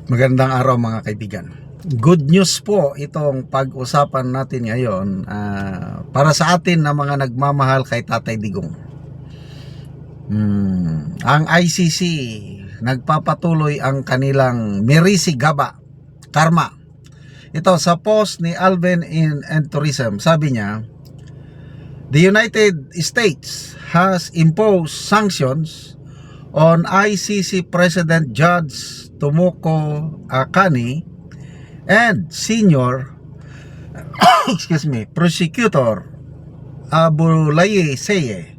Magandang araw mga kaibigan. Good news po itong pag-usapan natin ngayon para sa atin na mga nagmamahal kay Tatay Digong. Ang ICC nagpapatuloy ang kanilang Merisi Gaba Karma. Ito sa post ni Alvin and Tourism, sabi niya, the United States has imposed sanctions on ICC President Judge Tomoko Akane and senior prosecutor Abulaye Seye,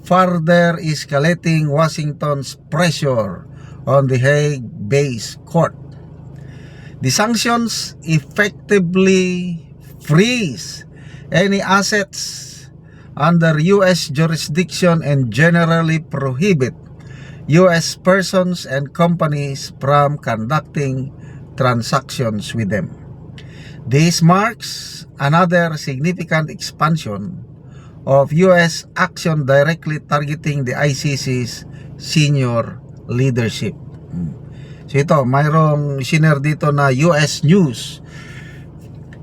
further escalating Washington's pressure on the Hague-based court. The sanctions effectively freeze any assets under U.S. jurisdiction and generally prohibit U.S. persons and companies from conducting transactions with them. This marks another significant expansion of U.S. action directly targeting the ICC's senior leadership. So ito, mayroong shiner dito na U.S. News.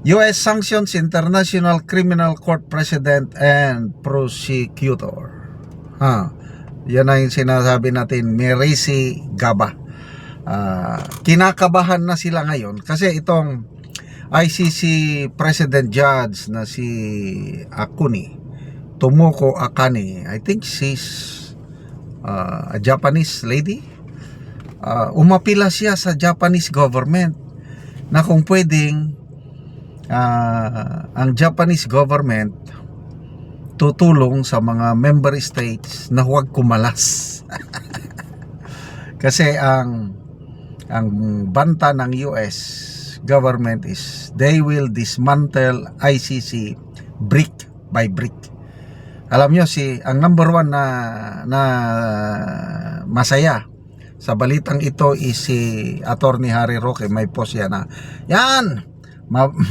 U.S. sanctions International Criminal Court President and Prosecutor. Yan ang sinasabi natin, Merisi Gaba. Kinakabahan na sila ngayon kasi itong ICC President Judge na si Tomoko Akane, I think she's a Japanese lady. Umapila siya sa Japanese government na kung pwedeng ang Japanese government tutulong sa mga member states na huwag kumalas. Kasi ang banta ng US government is they will dismantle ICC brick by brick. Alam nyo, ang number one na masaya sa balitang ito is si Attorney Harry Roque. May post yan na yan,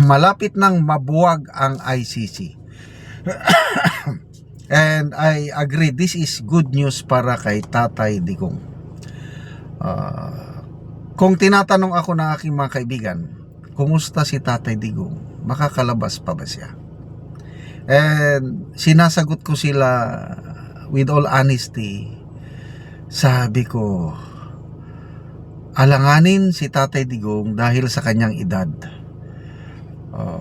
malapit nang mabuwag ang ICC. And I agree, this is good news para kay Tatay Digong. Kung tinatanong ako ng aking mga kaibigan, kumusta si Tatay Digong? Makakalabas pa ba siya? And sinasagot ko sila with all honesty. Sabi ko, alanganin si Tatay Digong dahil sa kanyang edad.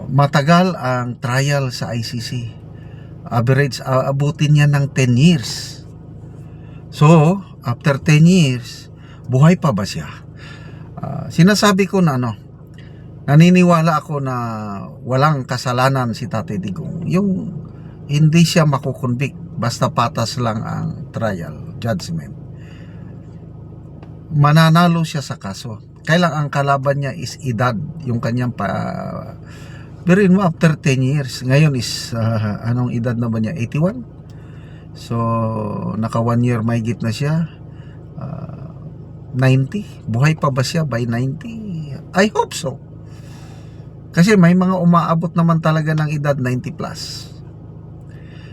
Matagal ang trial sa ICC. Average, abutin niya ng 10 years. So, after 10 years, buhay pa ba siya? Sinasabi ko na naniniwala ako na walang kasalanan si Tatay Digong. Yung hindi siya makukonvict basta patas lang ang trial, judgment. Mananalo siya sa kaso. Kailang ang kalaban niya is edad, yung kanyang pero mo after 10 years, ngayon is anong edad na ba niya? 81? So naka 1 year mahigit na siya. 90? Buhay pa ba siya by 90? I hope so. Kasi may mga umaabot naman talaga ng edad 90 plus.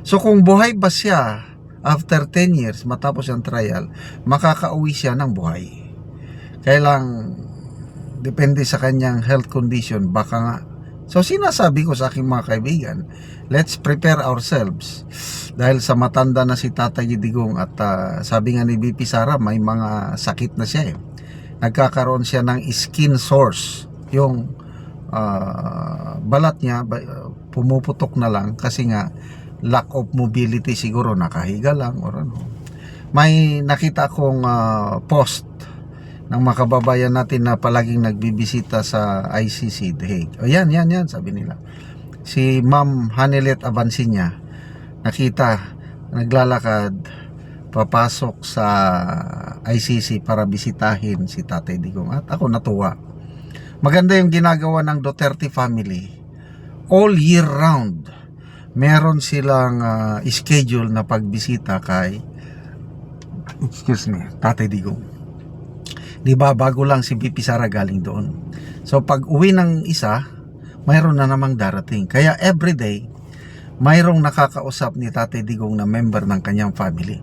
So kung buhay ba siya after 10 years matapos ang trial, makakauwi siya ng buhay. Kailang depende sa kanyang health condition, baka nga. So sinasabi ko sa aking mga kaibigan, let's prepare ourselves. Dahil sa matanda na si Tatay Digong at sabi nga ni BP Sara, may mga sakit na siya. Nagkakaroon siya ng skin sores. Yung balat niya pumuputok na lang kasi nga lack of mobility, siguro nakahiga lang or ano. May nakita akong post ng mga kababayan natin na palaging nagbibisita sa ICC The Hague. O yan, sabi nila. Si Ma'am Hanilet Abansinya, nakita, naglalakad, papasok sa ICC para bisitahin si Tatay Digong. At ako natuwa. Maganda yung ginagawa ng Duterte family. All year round, meron silang schedule na pagbisita kay Tatay Digong. Diba, bago lang si BP Sara galing doon. So pag uwi ng isa, mayroon na namang darating. Kaya everyday, mayroong nakakausap ni Tatay Digong na member ng kanyang family.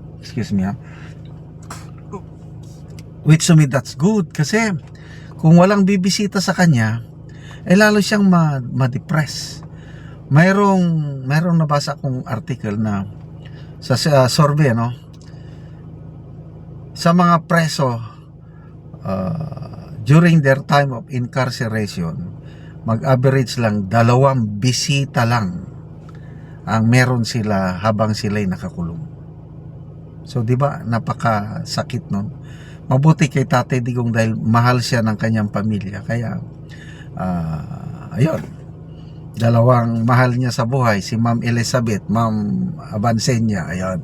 Which to me that's good kasi kung walang bibisita sa kanya, lalo siyang ma-depress. Mayroong nabasa kong article na sa survey, no? Sa mga preso during their time of incarceration, mag-average lang 2 bisita lang ang meron sila habang sila'y nakakulong. So, di ba, napakasakit nun. Mabuti kay Tatay Digong dahil mahal siya ng kanyang pamilya. Kaya, ayun, 2 mahal niya sa buhay, si Ma'am Elizabeth, Ma'am Abansenya, ayun,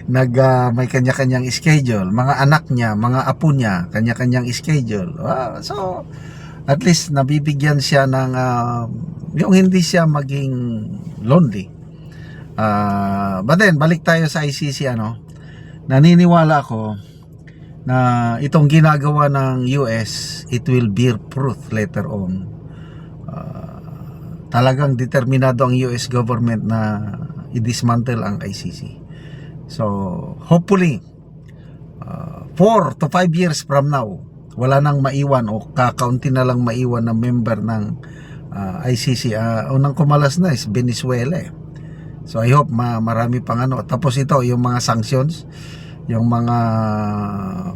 may kanya-kanyang schedule. Mga anak niya, mga apo niya, kanya-kanyang schedule. So, at least nabibigyan siya ng yung hindi siya maging lonely. But then, balik tayo sa ICC, naniniwala ako na itong ginagawa ng US, it will bear fruit later on. Talagang determinado ang US government na i-dismantle ang ICC. So, hopefully, 4 to 5 years from now, wala nang maiwan o kakaunti na lang maiwan na member ng ICC. Unang kumalas na is Venezuela. So, I hope marami pang Tapos ito, yung mga sanctions, yung mga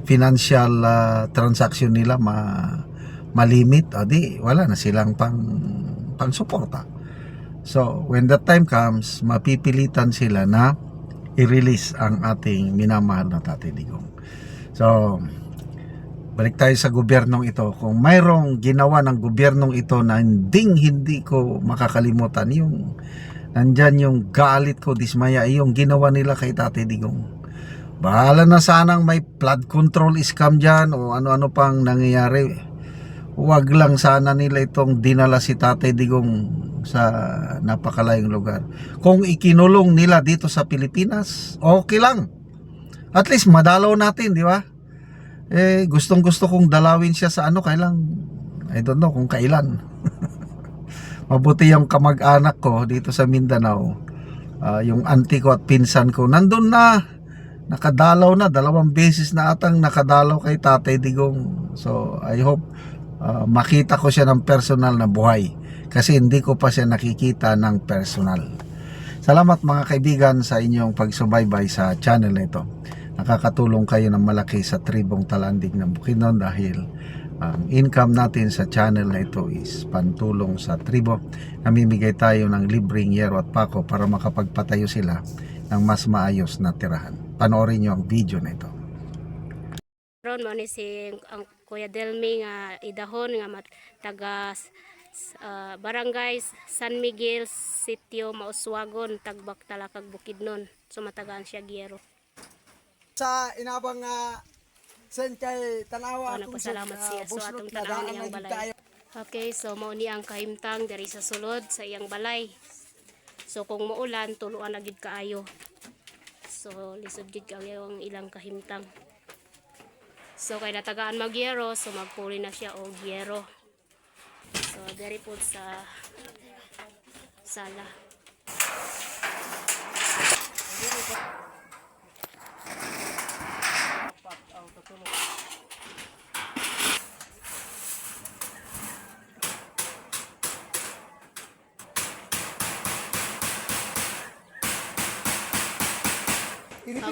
financial transaction nila malimit, di wala na silang pang suporta. So, when that time comes, mapipilitan sila na i-release ang ating minamahal na Tatay Digong. So, balik tayo sa gobyernong ito. Kung mayroong ginawa ng gobyernong ito na hindi ko makakalimutan, yung nandyan yung galit ko, dismaya, yung ginawa nila kay Tatay Digong. Bahala na sanang may flood control scam dyan o ano-ano pang nangyayari. Huwag lang sana nila itong dinala si Tatay Digong sa napakalayong lugar. Kung ikinulong nila dito sa Pilipinas, okay lang. At least madalaw natin, di ba? Gustong-gusto kong dalawin siya sa kailang, I don't know kung kailan. Mabuti yung kamag-anak ko dito sa Mindanao, yung auntie ko at pinsan ko, nandun na, nakadalaw na, 2 beses na atang nakadalaw kay Tatay Digong. So, I hope makita ko siya ng personal na buhay. Kasi hindi ko pa siya nakikita ng personal. Salamat mga kaibigan sa inyong pagsubaybay sa channel na ito. Nakakatulong kayo ng malaki sa tribong Talandig ng Bukidnon dahil ang income natin sa channel na ito is pantulong sa tribo. Namimigay tayo ng libreng yero at pako para makapagpatayo sila ng mas maayos na tirahan. Panoorin nyo ang video na ito. Ron mo ni si ang Kuya Delmi nga idahon nga taga Barangay San Miguel, Sitio Mauswagon, Tagbak, Talakag, Bukidnon. So matagaan siya Giero. Sa inabang sen kay tanawa Nagpasalamat siya so atong tanawon iyang balay. Okay, so mao ni ang kahimtang diri sa sulod sa iyang balay. So kung muulan tuluan na gid kaayo. So lisod gid kaayo ang ilang kahimtang. So kay natagaan magyero, so magpuli na siya og yero. So diri po sa sala.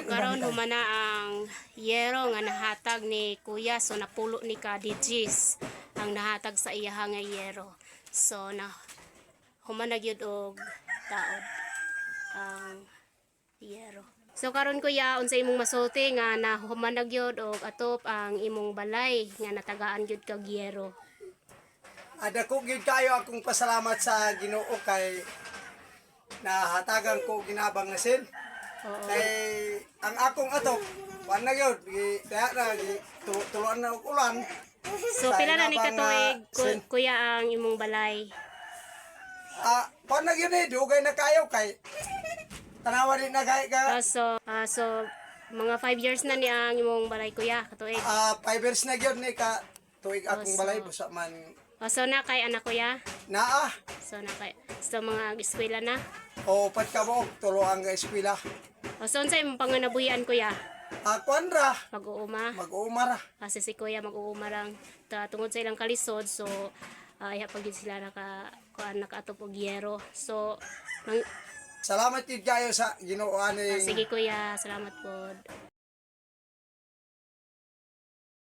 Karon humana ang yero nga nahatag ni Kuya, so napulo ni Kadijis ang nahatag sa iyahang nga yero. So na humana gyud og taod ang yero. So karon Kuya, unsa imong masulti nga nahumanag gyud og atop ang imong balay nga natagaan gyud kag yero. Dako gid kayo akong pasalamat sa Ginoo kay nahatagan ko ginabang na sin. Kay ang akong atop wan na gyud kaya na tuluan na og ulan. So pila na ni katuig Kuya ang imong balay? Wan na gyud dugay na kayo kay tanawa din na kay ka. So mga 5 years na ni ang imong balay Kuya katuig. 5 years na gyud ni ka tuig akong balay busa man. So na kay anak Kuya? Naa. So na kay mga eskwela na? O pat ka mo tulo ang eskwela. So unsa imong panganabuhian Kuya? kuanra mag-uuma. mag-uumara. Kasi si Kuya mag-uumarang tungod sa ilang kalisod. So, iya pag yun sila nakaatop og yero. So, Salamat yun kayo sa Ginoo ani. sige Kuya, salamat po.